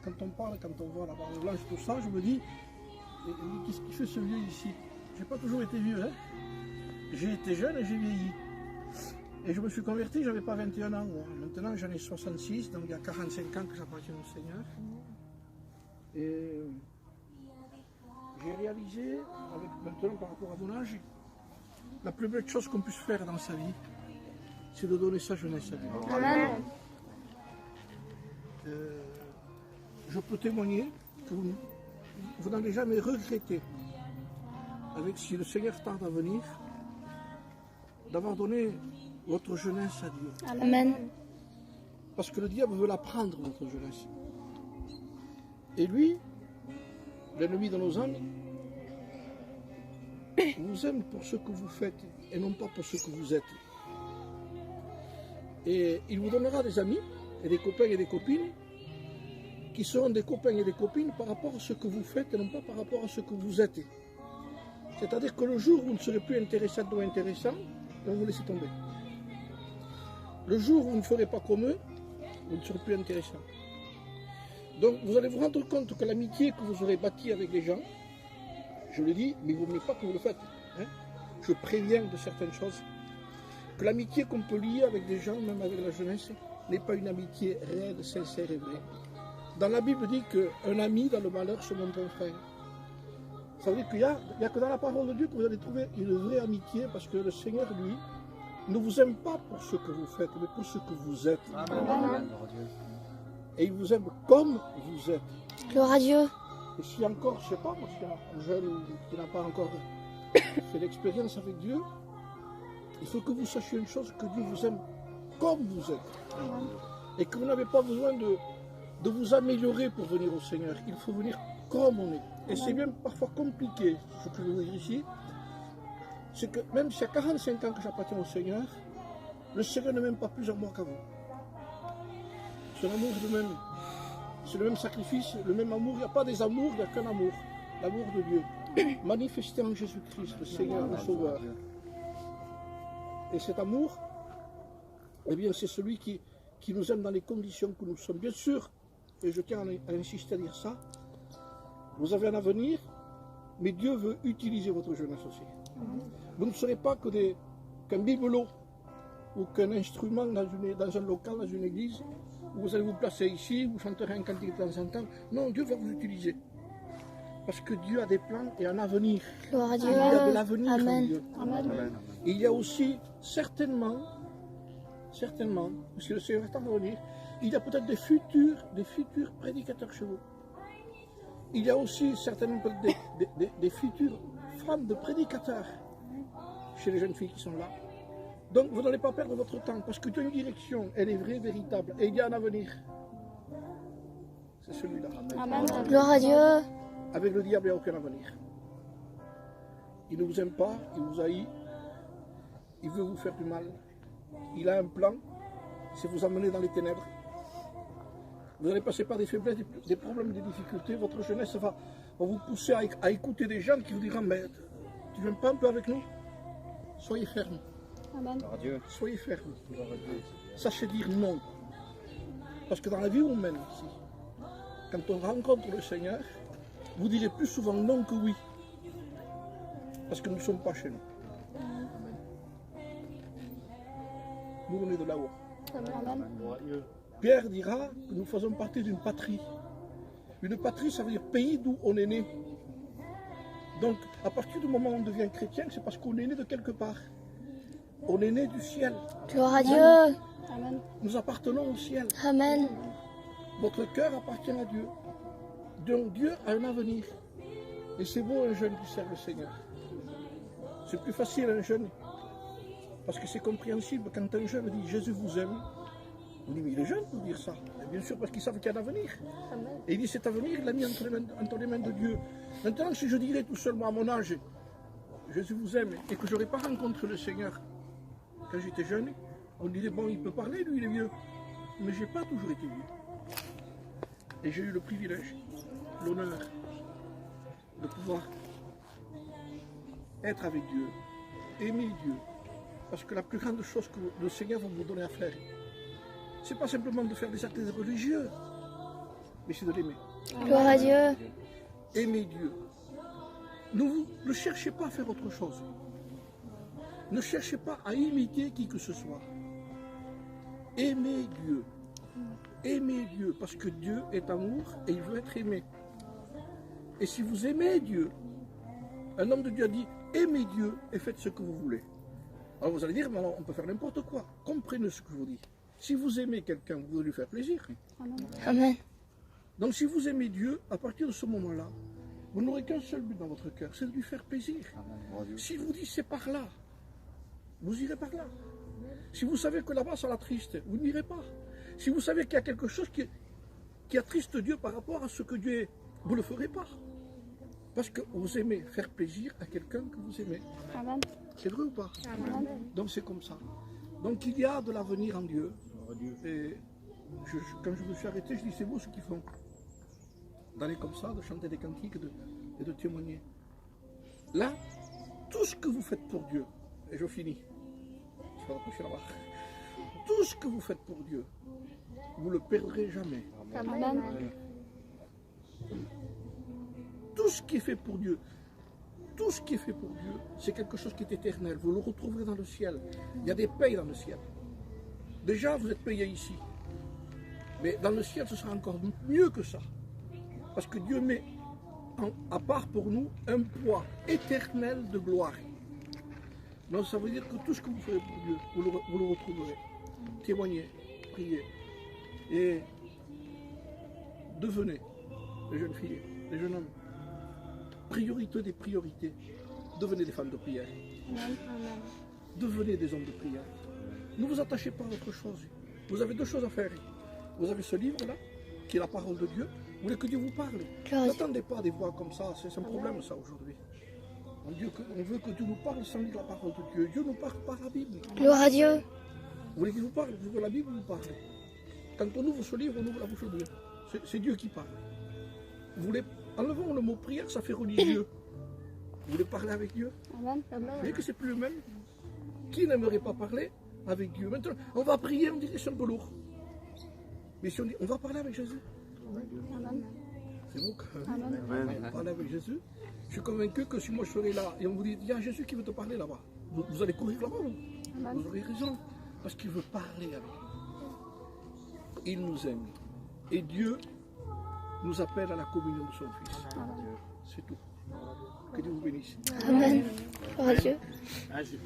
quand on parle, quand on voit la barbe blanche, tout ça, je me dis, qu'est-ce qui fait ce vieux ici? J'ai pas toujours été vieux, hein. J'ai été jeune et j'ai vieilli. Et je me suis converti, j'avais pas 21 ans. Moi. Maintenant, j'en ai 66, donc il y a 45 ans que j'appartiens au Seigneur. Et j'ai réalisé, maintenant par rapport à mon âge, la plus belle chose qu'on puisse faire dans sa vie, c'est de donner sa jeunesse à Dieu. Amen. Je peux témoigner que vous n'allez jamais regretter, avec si le Seigneur tarde à venir, d'avoir donné votre jeunesse à Dieu. Amen. Parce que le diable veut la prendre, votre jeunesse. Et lui, l'ennemi de nos âmes, vous aime pour ce que vous faites et non pas pour ce que vous êtes. Et il vous donnera des amis et des copains et des copines qui seront des copains et des copines par rapport à ce que vous faites et non pas par rapport à ce que vous êtes. C'est-à-dire que le jour où vous ne serez plus intéressant ou intéressant, on vous laissez tomber. Le jour où vous ne ferez pas comme eux, vous ne serez plus intéressant. Donc vous allez vous rendre compte que l'amitié que vous aurez bâtie avec les gens, je le dis, mais vous ne voulez pas que vous le faites. Hein? Je préviens de certaines choses. Que l'amitié qu'on peut lier avec des gens, même avec la jeunesse, n'est pas une amitié réelle, sincère et vraie. Dans la Bible dit qu'un ami dans le malheur se montre un frère. Ça veut dire qu'il n'y a que dans la parole de Dieu que vous allez trouver une vraie amitié, parce que le Seigneur, lui, ne vous aime pas pour ce que vous faites, mais pour ce que vous êtes. Amen. Et il vous aime comme vous êtes. Gloire à Dieu. Et si encore, je ne sais pas, parce qu'il y a un jeune qui n'a pas encore fait l'expérience avec Dieu, il faut que vous sachiez une chose, que Dieu vous aime comme vous êtes. Et que vous n'avez pas besoin de vous améliorer pour venir au Seigneur. Il faut venir comme on est. Et c'est bien parfois compliqué, ce que je veux dire ici. C'est que même s'il y a 45 ans que j'appartiens au Seigneur, le Seigneur ne m'aime pas plus en moi qu'à vous. Son amour est le même. C'est le même sacrifice, le même amour. Il n'y a pas des amours, il n'y a qu'un amour. L'amour de Dieu. Manifesté en Jésus-Christ, le Seigneur, le Sauveur. Et cet amour, eh bien, c'est celui qui nous aime dans les conditions que nous sommes. Bien sûr, et je tiens à insister à dire ça, vous avez un avenir, mais Dieu veut utiliser votre jeunesse aussi. Vous ne serez pas qu'un bibelot ou qu'un instrument dans un local, dans une église, où vous allez vous placer ici, vous chanterez un cantique de temps en temps. Non, Dieu va vous utiliser. Parce que Dieu a des plans et un avenir. Gloire à Dieu. Il y a de l'avenir en Amen. Dieu. Amen. Il y a aussi certainement, parce que le Seigneur est en venir, il y a peut-être des futurs prédicateurs chez vous. Il y a aussi certainement des futures femmes de prédicateurs chez les jeunes filles qui sont là. Donc vous n'allez pas perdre votre temps, parce que Dieu a une direction, elle est vraie, véritable, et il y a un avenir. C'est celui-là. Amen. Gloire à Dieu. Avec le diable, il n'y a aucun avenir. Il ne vous aime pas, il vous haït, il veut vous faire du mal. Il a un plan, c'est vous emmener dans les ténèbres. Vous allez passer par des faiblesses, des problèmes, des difficultés. Votre jeunesse va vous pousser à écouter des gens qui vous diront, mais tu ne viens pas un peu avec nous? Soyez fermes. Amen. Soyez fermes. Sachez dire non. Parce que dans la vie où on mène ici, quand on rencontre le Seigneur, vous direz plus souvent non que oui. Parce que nous ne sommes pas chez nous. Nous, on est de là-haut. Amen. Pierre dira que nous faisons partie d'une patrie. Une patrie, ça veut dire pays d'où on est né. Donc, à partir du moment où on devient chrétien, c'est parce qu'on est né de quelque part. On est né du ciel. Gloire à Dieu. Nous appartenons au ciel. Amen. Votre cœur appartient à Dieu. Donc Dieu a un avenir. Et c'est beau un jeune qui sert le Seigneur. C'est plus facile un jeune. Parce que c'est compréhensible quand un jeune dit Jésus vous aime. On dit mais il est jeune pour dire ça. Et bien sûr parce qu'il savent qu'il y a un avenir. Et il dit cet avenir, il l'a mis entre les mains de Dieu. Maintenant si je dirais tout seulement à mon âge, Jésus vous aime, et que je n'aurais pas rencontré le Seigneur quand j'étais jeune, on dirait bon il peut parler, lui il est vieux. Mais je n'ai pas toujours été vieux. Et j'ai eu le privilège, l'honneur de pouvoir être avec Dieu, aimer Dieu. Parce que la plus grande chose que le Seigneur va vous donner à faire, ce n'est pas simplement de faire des actes religieux, mais c'est de l'aimer. Gloire à Dieu. Aimez Dieu. Ne cherchez pas à faire autre chose. Ne cherchez pas à imiter qui que ce soit. Aimez Dieu. Aimez Dieu, parce que Dieu est amour et il veut être aimé. Et si vous aimez Dieu, un homme de Dieu a dit, aimez Dieu et faites ce que vous voulez. Alors vous allez dire, mais alors, on peut faire n'importe quoi. Comprenez ce que je vous dis. Si vous aimez quelqu'un, vous devez lui faire plaisir. Amen. Donc si vous aimez Dieu, à partir de ce moment-là, vous n'aurez qu'un seul but dans votre cœur, c'est de lui faire plaisir. Si vous dites c'est par là, vous irez par là. Si vous savez que là-bas ça l'attriste, vous n'irez pas. Si vous savez qu'il y a quelque chose qui attriste Dieu par rapport à ce que Dieu est, vous ne le ferez pas. Parce que vous aimez faire plaisir à quelqu'un que vous aimez. Amen. C'est vrai ou pas? Amen. Donc c'est comme ça. Donc il y a de l'avenir en Dieu. Et quand je me suis arrêté, je dis c'est beau ce qu'ils font. D'aller comme ça, de chanter des cantiques et de témoigner. Là, tout ce que vous faites pour Dieu, et je finis, je vais rapprocher là-bas. Tout ce que vous faites pour Dieu, vous ne le perdrez jamais. Amen. Tout ce qui est fait pour Dieu, tout ce qui est fait pour Dieu, c'est quelque chose qui est éternel. Vous le retrouverez dans le ciel. Il y a des payes dans le ciel. Déjà, vous êtes payés ici. Mais dans le ciel, ce sera encore mieux que ça. Parce que Dieu met à part pour nous un poids éternel de gloire. Donc ça veut dire que tout ce que vous ferez pour Dieu, vous le retrouverez. Témoignez, priez. Et devenez, les jeunes filles, les jeunes hommes, priorité des priorités. Devenez des femmes de prière. Devenez des hommes de prière. Ne vous attachez pas à autre chose. Vous avez deux choses à faire. Vous avez ce livre-là, qui est la parole de Dieu. Vous voulez que Dieu vous parle. N'attendez pas des voix comme ça. C'est un problème, ça, aujourd'hui. On veut que Dieu nous parle sans lire la parole de Dieu. Dieu nous parle par la Bible. Gloire à Dieu. Vous voulez qu'il vous parle? Vous voulez la Bible, vous parlez. Quand on ouvre ce livre, on ouvre la bouche de Dieu. C'est Dieu qui parle. Vous voulez, enlevons le mot prière, ça fait religieux. Vous voulez parler avec Dieu? Amen. Vous voyez que c'est plus le même? Qui n'aimerait pas parler avec Dieu? Maintenant, on va prier, on dirait que c'est un peu lourd. Mais si on dit, on va parler avec Jésus. Amen. C'est vous on va parler avec Jésus. Je suis convaincu que si moi je serais là et on vous dit, il y a Jésus qui veut te parler là-bas, vous allez courir là-bas, vous aurez raison. Parce qu'il veut parler avec nous. Il nous aime. Et Dieu nous appelle à la communion de son Fils. C'est tout. Que Dieu vous bénisse. Amen. Gloire à Dieu.